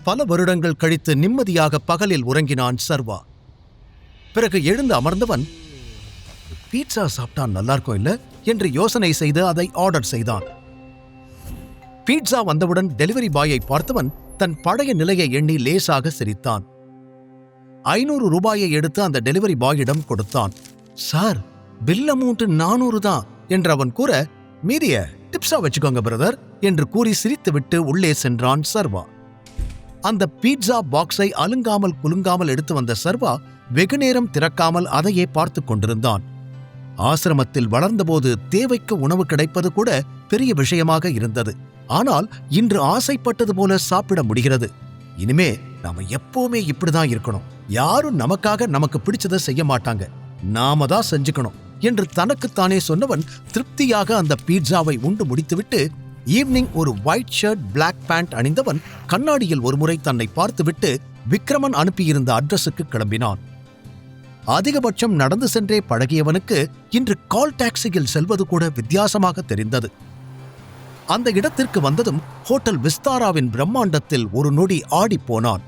பல வருடங்கள் கழித்து நிம்மதியாக பகலில் உறங்கினான் சர்வா. பிறகு எழுந்து அமர்ந்தவன், பீட்சா சாப்பிட்டா நல்லா இருக்கும் இல்ல என்று யோசனை செய்து அதை ஆர்டர் செய்தான். பீட்சா வந்தவுடன் டெலிவரி பாயை பார்த்தவன் தன் பழைய நிலையை எண்ணி லேசாக சிரித்தான். 500 ரூபாயை எடுத்து அந்த டெலிவரி பாயிடம் கொடுத்தான். சார், பில் அமௌண்ட் 400 தான் என்று அவன் கூற, மீதிய டிப்ஸா வச்சுக்கோங்க பிரதர் என்று கூறி சிரித்துவிட்டு உள்ளே சென்றான் சர்வா. அந்த பீட்சா பாக்ஸை அலுங்காமல் குலுங்காமல் எடுத்து வந்த சர்வா வெகுநேரம் திறக்காமல் அதையே பார்த்து கொண்டிருந்தான். ஆசிரமத்தில் வளர்ந்தபோது தேவைக்கு உணவு கிடைப்பது கூட பெரிய விஷயமாக இருந்தது. ஆனால் இன்று ஆசைப்பட்டது போல சாப்பிட முடிகிறது. இனிமே நாம எப்பவுமே இப்படிதான் இருக்கணும். யாரும் நமக்காக நமக்கு பிடிச்சதை செய்ய மாட்டாங்க, நாம தான் செஞ்சுக்கணும் என்று தனக்குத்தானே சொன்னவன் திருப்தியாக அந்த பீட்சாவை உண்டு முடித்துவிட்டு ஈவினிங் ஒரு ஒயிட் ஷர்ட், பிளாக் பேண்ட் அணிந்தவன் கண்ணாடியில் ஒருமுறை தன்னை பார்த்துவிட்டு விக்ரமன் அனுப்பியிருந்த அட்ரஸுக்கு கிளம்பினான். அதிகபட்சம் நடந்து சென்றே பழகியவனுக்கு இன்று கால் டாக்ஸியில் செல்வது கூட வித்தியாசமாக தெரிந்தது. அந்த இடத்திற்கு வந்ததும் ஹோட்டல் விஸ்தாராவின் பிரம்மாண்டத்தில் ஒரு நொடி ஆடிப்போனான்.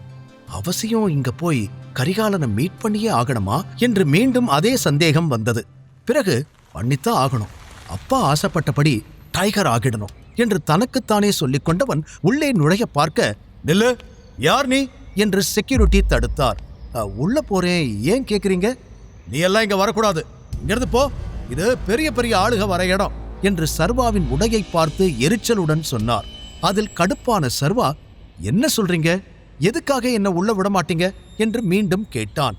அவசியம் இங்க போய் கரிகாலனை மீட் பண்ணியே ஆகணுமா என்று மீண்டும் அதே சந்தேகம் வந்தது. பிறகு பண்ணித்தான் ஆகணும், அப்பா ஆசைப்பட்டபடி டைகர் ஆகிடணும் என்று தனக்குத்தானே சொல்லிக் கொண்டவன் உள்ளே நுழைய பார்க்க, நில்லு, யார் நீ என்று செக்யூரிட்டி தடுத்தார். உள்ள போறேன், ஏன் கேக்குறீங்க? நீ எல்லாம் இங்க வரக்கூடாது, இங்கிருந்து போ, இது பெரிய பெரிய ஆளுக வர இடம் என்று சர்வாவின் உடையை பார்த்து எரிச்சலுடன் சொன்னார். அதில் கடுப்பான சர்வா, என்ன சொல்றீங்க, எதுக்காக என்ன உள்ள விட மாட்டீங்க என்று மீண்டும் கேட்டான்.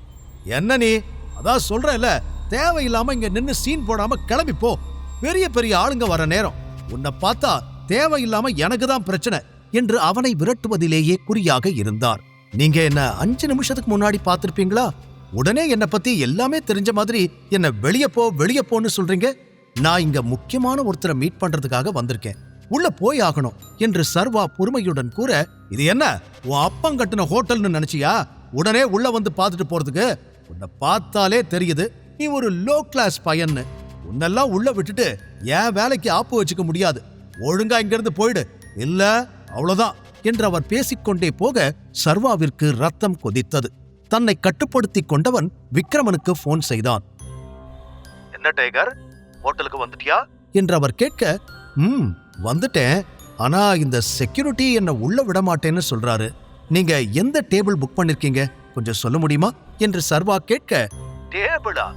என்ன நீ, அதான் சொல்றல, தேவையில்லாம இங்க நின்னு சீன் போடாம கிளம்பி போ, பெரிய பெரிய ஆளுங்க வர நேரம், உன்னை பார்த்தா தேவையில்லாம எனக்கு தான் பிரச்சனை என்று அவனை விரட்டுவதிலேயே குறியாக இருந்தார். நீங்க என்ன 5 நிமிஷத்துக்கு முன்னாடி பார்த்திருப்பீங்களா? உடனே என்னை பத்தி எல்லாமே தெரிஞ்ச மாதிரி என்ன வெளியே போன்னு சொல்றீங்க. நான் இங்க முக்கியமான ஒருத்தரை மீட் பண்றதுக்காக வந்திருக்கேன், உள்ள போய் ஆகணும் என்று சர்வா பொறுமையுடன் கூற, இது என்ன உன் அப்பம் கட்டின ஹோட்டல்னு நினைச்சியா உடனே உள்ள வந்து பார்த்துட்டு போறதுக்கு? உன்னை பார்த்தாலே தெரியுது நீ ஒரு லோ கிளாஸ் பையன்னு. உன்னெல்லாம் உள்ள விட்டுட்டு ஏன் வேலைக்கு ஆப்பு வச்சுக்க முடியாது, ஒழுங்கா இங்கிருந்து போயிடு, இல்ல அவ்வளவுதான் என்று அவர் பேசிக்கொண்டே போக சர்வாவிற்கு ரத்தம் கொதித்தது. தன்னை கட்டுப்படுத்தி கொண்டவன் விக்ரமனுக்கு போன் செய்தான். என்ன டைகர், ஹோட்டலுக்கு வந்துட்டியா என்று அவர் கேட்க, வந்துட்டேன், ஆனா இந்த செக்யூரிட்டி என்ன உள்ள விட மாட்டேன்னு சொல்றாரு. நீங்க எந்த டேபிள் புக் பண்ணிருக்கீங்க, கொஞ்சம் சொல்ல முடியுமா என்று சர்வா கேட்க, டேபிளா,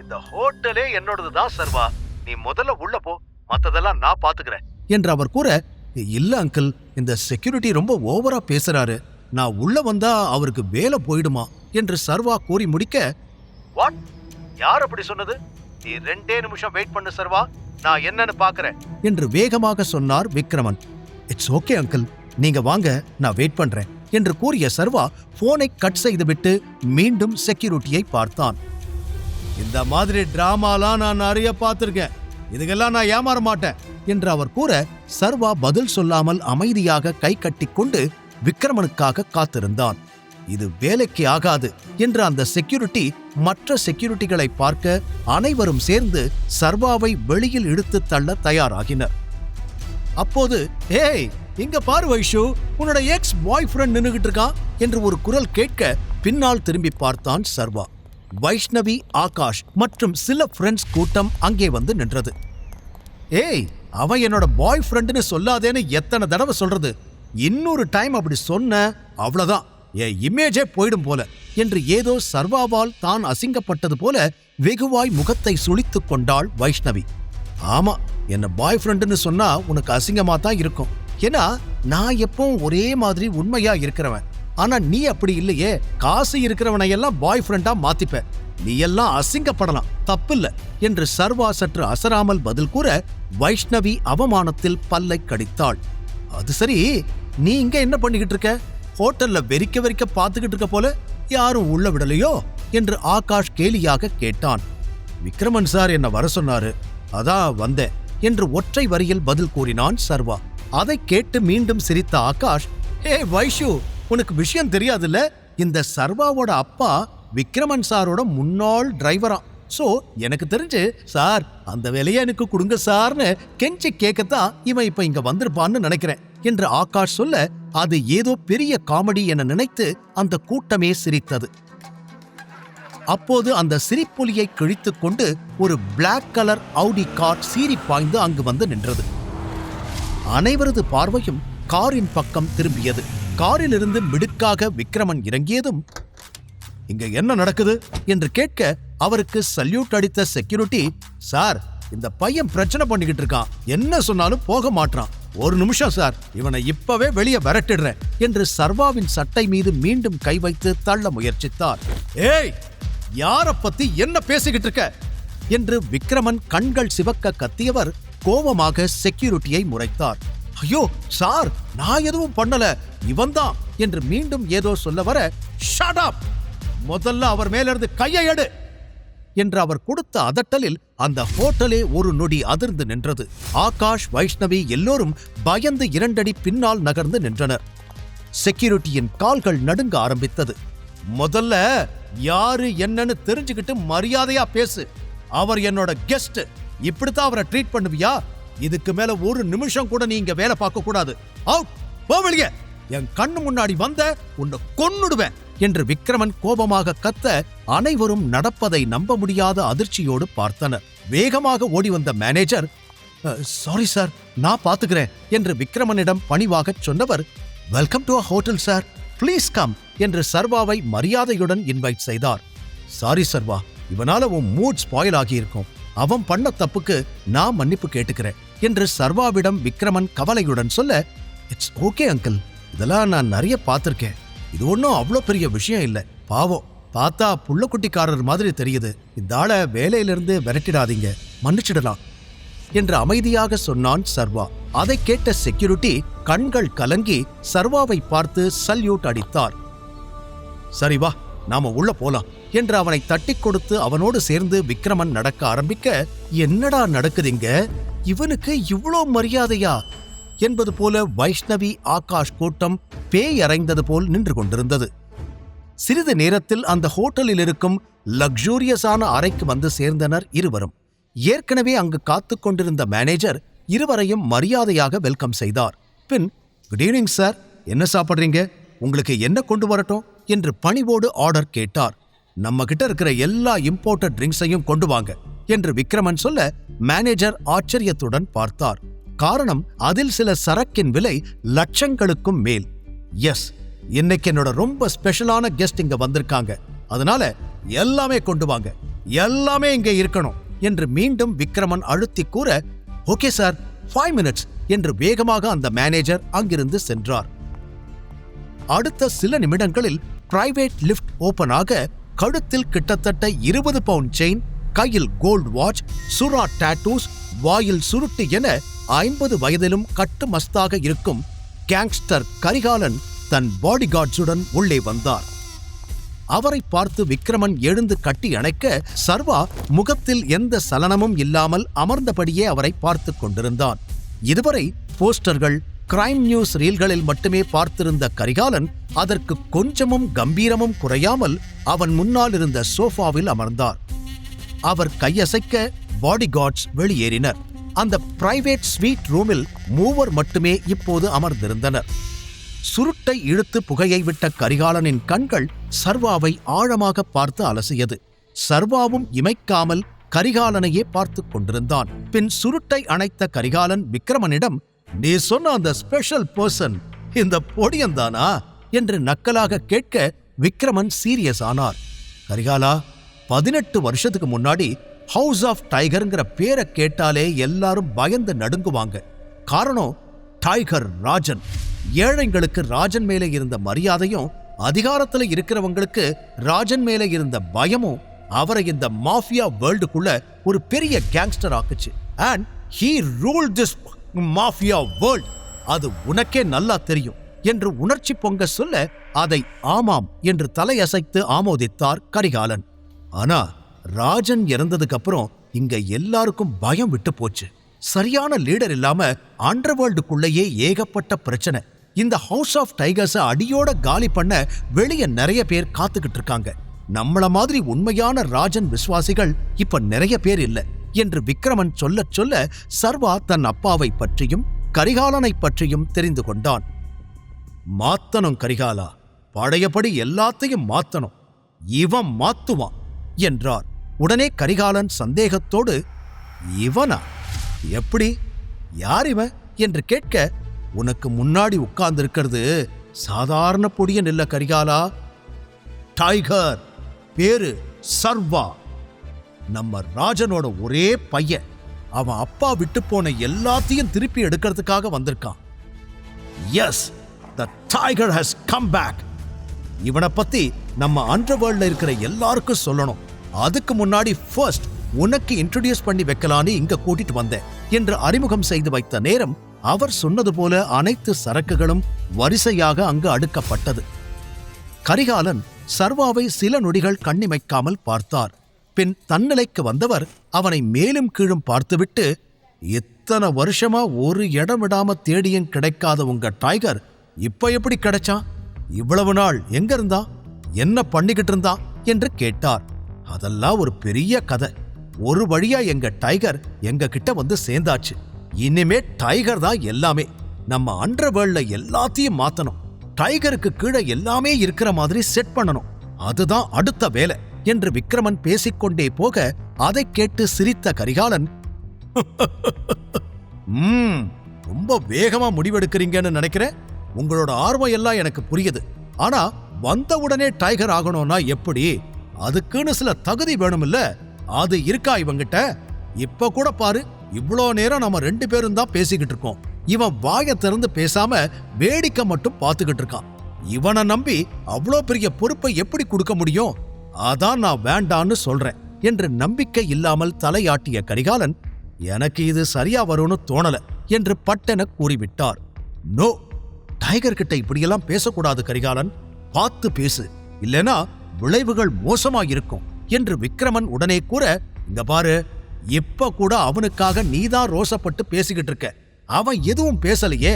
இந்த ஹோட்டலே என்னோடதுதான் சர்வா, நீ முதல்ல உள்ள போ, மத்ததெல்லாம் நான் பாத்துக்கிறேன் என்று அவர் கூற, இல்ல அங்கிள், இந்த செக்யூரிட்டி ரொம்ப ஓவரா பேசுறாரு, நான் உள்ள வந்தா அவருக்கு வேலை போயிடுமா என்று சர்வா கூறி முடிக்க, வாட், யார் அப்படி சொன்னது? நீ 2 நிமிஷம் வெயிட் பண்ணு சர்வா, நான் என்னன்னு பாக்குறேன் என்று வேகமாக சொன்னார் விக்ரமன். இட்ஸ் ஓகே அங்கிள், நீங்க வாங்க, நான் வெயிட் பண்றேன் என்று கூறிய சர்வா போனை கட் செய்துவிட்டு மீண்டும் செக்யூரிட்டியை பார்த்தான். இந்த மாதிரி டிராமாலாம் நான் நிறைய பார்த்திருக்கேன், இதுக்கெல்லாம் நான் ஏமாற மாட்டேன் என்று அவர் கூற, சர்வா பதில் சொல்லாமல் அமைதியாக கை கட்டி கொண்டு விக்ரமனுக்காக காத்திருந்தான். இது வேலைக்கு ஆகாது என்று அந்த செக்யூரிட்டி மற்ற செக்யூரிட்டிகளை பார்க்க அனைவரும் சேர்ந்து சர்வாவை வெளியில் இழுத்து தள்ள தயாராகினர். அப்போது, ஏய் இங்க பாரு வைஷு, உன்னோட எக்ஸ் பாய் ஃப்ரெண்ட் நின்னுகிட்டு இருக்கான் என்று ஒரு குரல் கேட்க பின்னால் திரும்பி பார்த்தான் சர்வா. வைஷ்ணவி, ஆகாஷ் மற்றும் சில ஃப்ரெண்ட்ஸ் கூட்டம் அங்கே வந்து நின்றது. ஏய், அவன் என்னோட பாய் ஃப்ரெண்டுன்னு சொல்லாதேன்னு எத்தனை தடவை சொல்றது, இன்னொரு டைம் அப்படி சொன்ன அவ்வளவுதான், என் இமேஜே போயிடும் போல என்று ஏதோ சர்வாவால் தான் அசிங்கப்பட்டது போல வெகுவாய் முகத்தை சுளித்துக் கொண்டாள் வைஷ்ணவி. ஆமா, என்ன பாய் ஃப்ரெண்டுன்னு சொன்னா உனக்கு அசிங்கமா தான் இருக்கும், ஏன்னா நான் எப்பவும் ஒரே மாதிரி உண்மையா இருக்கிறவன், ஆனா நீ அப்படி இல்லையே, காசு இருக்கிறவனை எல்லாம் பாய் ஃப்ரெண்டா மாத்திப்ப, நீ எல்லாம் அசிங்கப்படலாம், தப்பில்ல என்று சர்வா சற்று அசராமல் பதில் கூற வைஷ்ணவி அவமானத்தில் பல்லை கடித்தாள். அது சரி, நீ இங்க என்ன பண்ணிக்கிட்டு இருக்க? ஹோட்டல்ல வெறிக்க பார்த்துக்கிட்டு இருக்க போல, யாரும் உள்ள விடலையோ என்று ஆகாஷ் கேலியாக கேட்டான். விக்ரமன் சார் என்ன வர சொன்னாரு, அதான் வந்தேன் என்று ஒற்றை வரியில் பதில் கூறினான் சர்வா. அதை கேட்டு மீண்டும் சிரித்த ஆகாஷ், ஹே வைஷு, உனக்கு விஷயம் தெரியாதுல்ல, இந்த சர்வாவோட அப்பா விக்ரமன் சாரோட முன்னாள் டிரைவரா, சோ எனக்கு தெரிஞ்சு சார் அந்த வேலையை எனக்கு கொடுங்க சார்னு கெஞ்சி கேட்கத்தான் இவன் இப்ப இங்க வந்திருப்பான்னு நினைக்கிறேன் என்று ஆகாஷ் சொல்ல அது ஏதோ பெரிய காமெடி என நினைத்து அந்த கூட்டமே சிரித்தது. அப்போது அந்த சிரிப்பொலியை கிழித்துக் கொண்டு ஒரு பிளாக் கலர் ஆடி கார் சீறி பாய்ந்து அங்கு வந்து நின்றது. அனைவரது பார்வையும் காரின் பக்கம் திரும்பியது. காரிலிருந்து மிடுக்காக விக்ரமன் இறங்கியதும், இங்க என்ன நடக்குது என்று கேட்க அவருக்கு சல்யூட் அடித்த செக்யூரிட்டி, சார், இந்த பையன் பிரச்சனை பண்ணிக்கிட்டு இருக்கான், என்ன சொன்னாலும் போக மாட்டான், ஒரு நிமிஷம் சார், இவனை இப்பவே வெளியே விரட்டிடுறேன் என்று சர்வாவின் சட்டை மீது மீண்டும் கை வைத்து தள்ள முயற்சித்தார். ஏய், யார பத்தி என்ன பேசிக்கிட்டு இருக்க என்று விக்ரமன் கண்கள் சிவக்க கத்தியவர் கோபமாக செக்யூரிட்டியை முறைத்தார். ஐயோ சார், நான் எதுவும் பண்ணல, இவன்தான் என்று மீண்டும் ஏதோ சொல்ல வர, ஷட் அப், முதல்ல அவர் மேலிருந்து கையை எடு என்று அவர் கொடுத்த அதட்டலில் அந்த ஹோட்டலே ஒரு நொடி அதிர்ந்து நின்றது. ஆகாஷ், வைஷ்ணவி எல்லோரும் பயந்து 2 அடி பின்னால் நகர்ந்து நின்றனர். செக்யூரிட்டியின் கால்கள் நடுங்க ஆரம்பித்தது. முதல்ல யாரு என்னன்னு தெரிஞ்சுக்கிட்டு மரியாதையா பேசு, அவர் என்னோட கெஸ்ட், இப்படித்தான் அவரை ட்ரீட் பண்ணுவியா? இதுக்கு மேல ஒரு நிமிஷம் கூட நீ இங்க வேலை பார்க்க கூடாது, அவுட், போ வெளியே, என் கண்ணு முன்னாடி வந்த உன்னை கொன்னுடுவேன் என்று விக்ரமன் கோபமாக கத்த அனைவரும் நடப்பதை நம்ப முடியாத அதிர்ச்சியோடு பார்த்தனர். வேகமாக ஓடி வந்த மேனேஜர், சாரி சார், நான் பாத்துக்கிறேன் என்று விக்ரமனிடம் பணிவாகச் சொன்னவர், welcome to a hotel sir, please come என்று சர்வாவை மரியாதையுடன் இன்வைட் செய்தார். சாரி சர்வா, இவனால உன் மூட் ஸ்பாயில் ஆகியிருக்கும், அவன் பண்ண தப்புக்கு நான் மன்னிப்பு கேட்டுக்கிறேன் என்று சர்வாவிடம் விக்ரமன் கவலையுடன் சொல்ல, இட்ஸ் ஓகே அங்கிள், இதெல்லாம் நான் நிறைய பார்த்திருக்கேன், இது ஒன்றும் அவ்வளோ பெரிய விஷயம் இல்லை, பாவம், பார்த்தா புள்ளக்குட்டிக்காரர் மாதிரி தெரியுது, இந்த ஆளை வேலையிலிருந்து விரட்டிடாதீங்க, மன்னிச்சிடலாம் என்று அமைதியாக சொன்னான் சர்வா. அதை கேட்ட செக்யூரிட்டி கண்கள் கலங்கி சர்வாவை பார்த்து சல்யூட் அடித்தார். சரி வா, நாம உள்ள போலாம் என்று அவனை தட்டி கொடுத்து அவனோடு சேர்ந்து விக்ரமன் நடக்க ஆரம்பிக்க, என்னடா நடக்குதுங்க, இவனுக்கு இவ்வளோ மரியாதையா என்பது போல வைஷ்ணவி, ஆகாஷ் கூட்டம் பேய் அறைந்தது போல் நின்று கொண்டிருந்தது. சிறிது நேரத்தில் அந்த ஹோட்டலில் இருக்கும் லக்ஸூரியஸான அறைக்கு வந்து சேர்ந்தனர் இருவரும். ஏற்கனவே அங்கு காத்து கொண்டிருந்த மேனேஜர் இருவரையும் மரியாதையாக வெல்கம் செய்தார். பின், குட் ஈவினிங் சார், என்ன சாப்பிட்றீங்க, உங்களுக்கு என்ன கொண்டு வரட்டும் என்று பணிவோடு ஆர்டர் கேட்டார். நம்ம கிட்ட இருக்கிற எல்லா இம்போர்ட்டட் ட்ரிங்க்ஸையும் கொண்டு வாங்க என்று விக்ரமன் சொல்ல மேனேஜர் ஆச்சரியத்துடன் பார்த்தார். காரணம், அதில் சில சரக்கின் விலை லட்சங்களுக்கும் மேல். எஸ், இன்னைக்கு என்னோட ரொம்ப ஸ்பெஷலான கெஸ்ட் இங்க வந்திருக்காங்க, அதனால எல்லாமே கொண்டு வாங்க, எல்லாமே இங்க இருக்கணும் என்று மீண்டும் விக்ரமன் அழுத்தி கூற, ஓகே சார், 5 மினிட்ஸ் என்று வேகமாக அந்த மேனேஜர் அங்கிருந்து சென்றார். அடுத்த சில நிமிடங்களில் பிரைவேட் லிஃப்ட் ஓபன் ஆக கழுத்தில் கிட்டத்தட்ட 20 பவுண்ட் செயின், கையில் கோல்ட் வாட்ச், சுறா டாட்டூஸ், வாயில் சுருட்டு என 50 வயதிலும் கட்டு மஸ்தாக இருக்கும் கேங்ஸ்டர் கரிகாலன் தன் பாடிகார்ட்ஸுடன் உள்ளே வந்தார். அவரை பார்த்து விக்ரமன் எழுந்து கட்டி அணைக்க சர்வா முகத்தில் எந்த சலனமும் இல்லாமல் அமர்ந்தபடியே அவரை பார்த்து கொண்டிருந்தான். இதுவரை போஸ்டர்கள், கிரைம் நியூஸ் ரீல்களில் மட்டுமே பார்த்திருந்த கரிகாலன் அதற்கு கொஞ்சமும் கம்பீரமும் குறையாமல் அவன் முன்னால் இருந்த சோஃபாவில் அமர்ந்தார். அவர் கையசைக்க பாடிகார்ட்ஸ் வெளியேறினர். அந்த பிரைவேட் ஸ்வீட் ரூமில் 3 மட்டுமே இப்போது அமர்ந்திருந்தனர். சுருட்டை இழுத்து புகையை விட்ட கரிகாலனின் கண்கள் சர்வாவை ஆழமாக பார்த்து அலசியது. சர்வாவும் இமைக்காமல் கரிகாலனையே பார்த்து கொண்டிருந்தான். பின் சுருட்டை அணைத்த கரிகாலன் விக்ரமனிடம், நீ சொன்ன அந்த ஸ்பெஷல் பர்சன் இந்த பொடியன்தானா என்று நக்கலாக கேட்க விக்ரமன் சீரியஸ் ஆனார். கரிகாலா, 18 வருஷத்துக்கு முன்னாடி ஹவுஸ் ஆஃப் டைகர்ங்கிற பேரை கேட்டாலே எல்லாரும் பயந்து நடுங்குவாங்க. காரணம், டைகர் ராஜன். ஏழைங்களுக்கு ராஜன் மேலே இருந்த மரியாதையும் அதிகாரத்துல இருக்கிறவங்களுக்கு ராஜன் மேலே இருந்த பயமும் அவரை இந்த மாஃபியா வேர்ல்டுக்குள்ள ஒரு பெரிய கேங்ஸ்டர் ஆக்குச்சு. And he ruled this mafia world. அது உனக்கே நல்லா தெரியும் என்று உணர்ச்சி பொங்க சொல்ல அதை ஆமாம் என்று தலையசைத்து ஆமோதித்தார் கரிகாலன். ஆனா ராஜன் இறந்ததுக்கு அப்புறம் இங்க எல்லாருக்கும் பயம் விட்டு போச்சு. சரியான லீடர் இல்லாம அண்டர்வேர்ல்டுக்குள்ளேயே ஏகப்பட்ட பிரச்சனை. இந்த ஹவுஸ் ஆஃப் டைகர்ஸை அடியோட காலி பண்ண வெளியே நிறைய பேர் காத்துக்கிட்டு இருக்காங்க. நம்மள மாதிரி உண்மையான ராஜன் விசுவாசிகள் இப்ப நிறைய பேர் இல்ல என்று விக்ரமன் சொல்ல சொல்ல சர்வா தன் அப்பாவை பற்றியும் கரிகாலனைப் பற்றியும் தெரிந்து கொண்டான். மாத்தணும் கரிகாலா, பழையபடி எல்லாத்தையும் மாத்தணும், இவன் மாத்துவான் என்றார். உடனே கரிகாலன் சந்தேகத்தோடு, இவனா? எப்படி? யார் இவன் என்று கேட்க, உனக்கு முன்னாடி உட்கார்ந்திருக்கிறது சாதாரண பொடியன் இல்ல கரிகாலா, டைகர், பேரு சர்வா, நம்ம ராஜனோட ஒரே பையன். அவன் அப்பா விட்டு போன எல்லாத்தையும் திருப்பி எடுக்கிறதுக்காக வந்திருக்கான். Yes, the tiger has come back. இவனை பத்தி நம்ம அண்டர்வேர்ல்ட்ல இருக்கிற எல்லாருக்கும் சொல்லணும். அதுக்கு முன்னாடி ஃபர்ஸ்ட் உனக்கு இன்ட்ரோடியூஸ் பண்ணி வைக்கலான்னு இங்க கூட்டிட்டு வந்தேன் என்று அறிமுகம் செய்து வைத்த நேரம் அவர் சொன்னது போல அனைத்து சரக்குகளும் வரிசையாக அங்கு அடுக்கப்பட்டது. கரிகாலன் சர்வாவை சில நொடிகள் கண்ணிமைக்காமல் பார்த்தார். பின் தன்னிலைக்கு வந்தவர் அவனை மேலும் கீழும் பார்த்துவிட்டு, இத்தனை வருஷமா ஒரு இடம் விடாம தேடியும் கிடைக்காத உங்க டைகர் இப்ப எப்படி கிடைச்சான்? இவ்வளவு நாள் எங்க இருந்தா, என்ன பண்ணிக்கிட்டு இருந்தா என்று கேட்டார். அதெல்லாம் ஒரு பெரிய கதை. ஒரு வழியா எங்க டைகர் எங்க கிட்ட வந்து சேர்ந்தாச்சு. இனிமே டைகர் தான் எல்லாமே. நம்ம அண்டர்வேர்ல்ட்ல எல்லாத்தையும் மாத்தணும். டைகருக்கு கீழே எல்லாமே இருக்கிற மாதிரி செட் பண்ணணும். அதுதான் அடுத்த வேலை என்று விக்ரமன் பேசிக்கொண்டே போக அதை கேட்டு சிரித்த கரிகாலன், ரொம்ப வேகமா முடிவெடுக்கிறீங்கன்னு நினைக்கிறேன். உங்களோட ஆர்வம் எல்லாம் எனக்கு புரியுது. ஆனா வந்தவுடனே டைகர் ஆகணும்னா எப்படி? அதுக்குன்னு சில தகுதி வேணுமில்ல? அது இருக்கா இவங்கிட்ட? இப்ப கூட பாரு, இவ்வளோ நேரம் நம்ம 2 பேரும் தான் பேசிக்கிட்டு இருக்கோம். இவன் வாயை திறந்து பேசாம வேடிக்கை மட்டும் பார்த்துக்கிட்டு இருக்கான். இவனை நம்பி அவ்வளோ பெரிய பொறுப்பை எப்படி கொடுக்க முடியும்? அதான் நான் வேண்டான்னு சொல்றேன் என்று நம்பிக்கை இல்லாமல் தலையாட்டிய கரிகாலன், எனக்கு இது சரியா வரும்னு தோணல என்று பட்டென கூறிவிட்டார். நோ, டைகர் கிட்ட இப்படியெல்லாம் பேசக்கூடாது கரிகாலன், பார்த்து பேசு, இல்லனா விளைவுகள் மோசமாயிருக்கும் என்று விக்ரமன் உடனே கூற, இங்க பாரு, இப்ப கூட அவனுக்காக நீதான் ரோசப்பட்டு பேசிக்கிட்டு இருக்க. அவன் எதுவும் பேசலையே.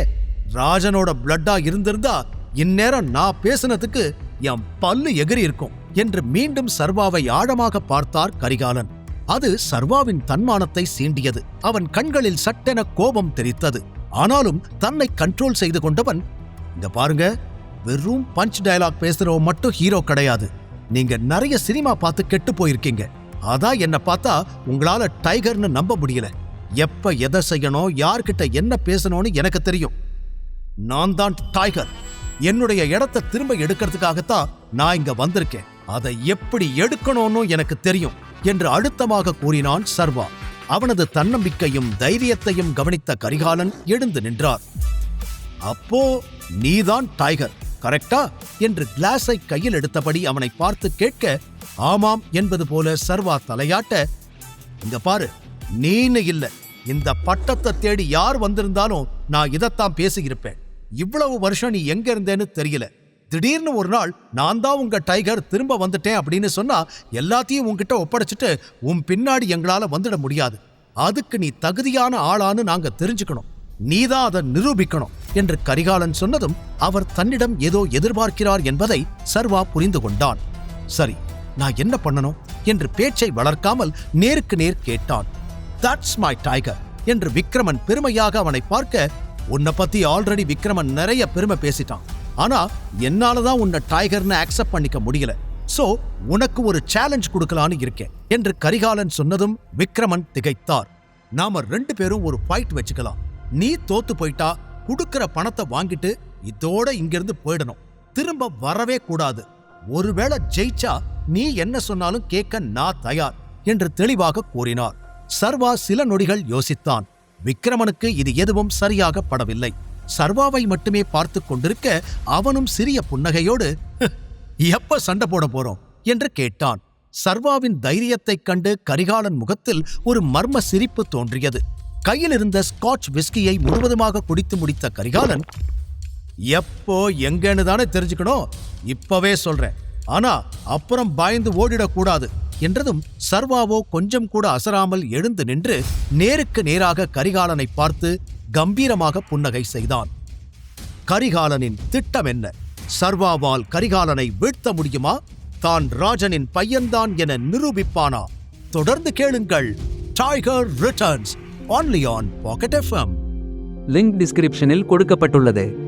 ராஜனோட பிளட்டா இருந்திருந்தா இந்நேரம் நான் பேசினதுக்கு என் பல்லு எகிரி இருக்கும் என்று மீண்டும் சர்வாவை ஆழமாக பார்த்தார் கரிகாலன். அது சர்வாவின் தன்மானத்தை சீண்டியது. அவன் கண்களில் சட்டென கோபம் தெரித்தது. ஆனாலும் தன்னை கண்ட்ரோல் செய்து கொண்டவன், இங்க பாருங்க, வெறும் பஞ்ச் டயலாக் பேசுறவன் மட்டும் ஹீரோ கிடையாது. நீங்க நிறைய சினிமா பார்த்து கெட்டு போயிருக்கீங்க. அதான் என்ன பார்த்தா உங்களால டைகர்னு நம்ப முடியல. எப்ப எதை செய்யணும், யார்கிட்ட என்ன பேசணும்னு எனக்கு தெரியும். நான் தான் டைகர். என்னுடைய இடத்தை திரும்ப எடுக்கிறதுக்காகத்தான் நான் இங்க வந்திருக்கேன். அதை எப்படி எடுக்கணும்னு எனக்கு தெரியும் என்று அழுத்தமாக கூறினான் சர்வா. அவனது தன்னம்பிக்கையும் தைரியத்தையும் கவனித்த கரிகாலன் எழுந்து நின்றார். அப்போ நீதான் டைகர், கரெக்டா என்று கிளாஸை கையில் எடுத்தபடி அவனை பார்த்து கேட்க, ஆமாம் என்பது போல சர்வா தலையாட்ட, இங்க பாரு, நீன்னு இல்ல, இந்த பட்டத்தை தேடி யார் வந்திருந்தாலும் நான் இதைத்தான் பேசியிருப்பேன். இவ்வளவு வருஷம் நீ எங்க இருந்தேன்னு தெரியல. திடீர்னு ஒரு நாள் நான் தான் உங்க டைகர், திரும்ப வந்துட்டேன் அப்படின்னு சொன்னா எல்லாத்தையும் உன்கிட்ட ஒப்படைச்சிட்டு உன் பின்னாடி எங்களால வந்துட முடியாது. அதுக்கு நீ தகுதியான ஆளான்னு நாங்க தெரிஞ்சுக்கணும். நீதான் அதை நிரூபிக்கணும் என்று கரிகாலன் சொன்னதும் அவர் தன்னிடம் ஏதோ எதிர்பார்க்கிறார் என்பதை சர்வா புரிந்து கொண்டான். சரி, நான் என்ன பண்ணணும் என்று பேச்சை வளர்க்காமல் நேருக்கு நேர் கேட்டான். தட்ஸ் மை டைகர் என்று விக்ரமன் பெருமையாக அவனை பார்க்க, உன்னை பத்தி ஆல்ரெடி விக்ரமன் நிறைய பெருமை பேசிட்டான். ஆனா என்னாலதான் உன்னை டைகர்னு அக்செப்ட் பண்ணிக்க முடியல. சோ உனக்கு ஒரு சேலஞ்ச் கொடுக்கலான்னு இருக்கேன் என்று கரிகாலன் சொன்னதும் விக்ரமன் திகைத்தார். நாம 2 பேரும் ஒரு ஃபைட் வச்சுக்கலாம். நீ தோத்து போயிட்டா குடுக்கிற பணத்தை வாங்கிட்டு இதோட இங்கிருந்து போயிடணும். திரும்ப வரவே கூடாது. ஒருவேளை ஜெயிச்சா நீ என்ன சொன்னாலும் கேட்க நான் தயார் என்று தெளிவாக கூறினார். சர்வா சில நொடிகள் யோசித்தான். விக்ரமனுக்கு இது எதுவும் சரியாக படவில்லை. சர்வாவை மட்டுமே பார்த்து கொண்டிருக்க அவனும் சிறிய புன்னகையோடு, எப்ப சண்டை போட போறோம் என்று கேட்டான். சர்வாவின் தைரியத்தைக் கண்டு கரிகாலன் முகத்தில் ஒரு மர்ம சிரிப்பு தோன்றியது. கையில் இருந்த ஸ்காட்ச் விஸ்கியை முழுவதுமாக குடித்து முடித்த கரிகாலன், எப்போ எங்கன்னு தானே தெரிஞ்சுக்கணும், இப்பவே சொல்றேன், ஆனா அப்புறம் பயந்து ஓடிடக்கூடாது என்றதும் சர்வாவோ கொஞ்சம் கூட அசராமல் எழுந்து நின்று நேருக்கு நேராக கரிகாலனை பார்த்து கம்பீரமாக புன்னகை செய்தான். கரிகாலனின் திட்டம் என்ன? சர்வாவால் கரிகாலனை வீழ்த்த முடியுமா? தான் ராஜனின் பையன்தான் என நிரூபிப்பானா? தொடர்ந்து கேளுங்கள். Tiger returns only on Pocket FM. Link டிஸ்கிரிப்ஷனில் கொடுக்கப்பட்டுள்ளது.